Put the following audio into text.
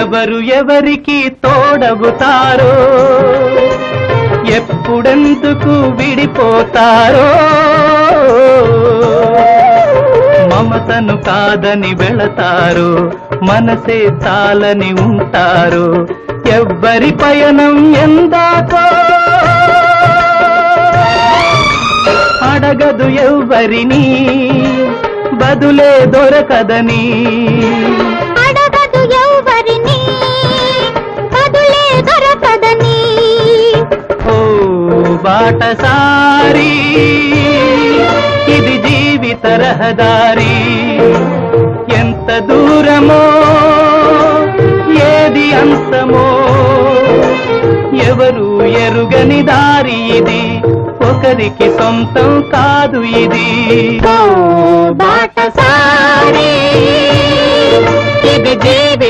ఎవరు ఎవరికి తోడవుతారో ఎప్పుడెందుకు విడిపోతారో మమతను కాదని వెళతారు మనసే చాలని ఉంటారు ఎవ్వరి పయనం ఎందాకో అడగదు ఎవ్వరిని బదులే దొరకదని అడగదు ఎవ్వరిని బదులే దొరకదని ఓ బాటసారి ఇది జీవిత రహదారి ఎంత దూరమో ఏది అంతమో ఎవరు ఎరుగని దారి ఇది ఒకరికి సొంతం కాదు ఇది ఓ బాటసారి ఇది జీవిత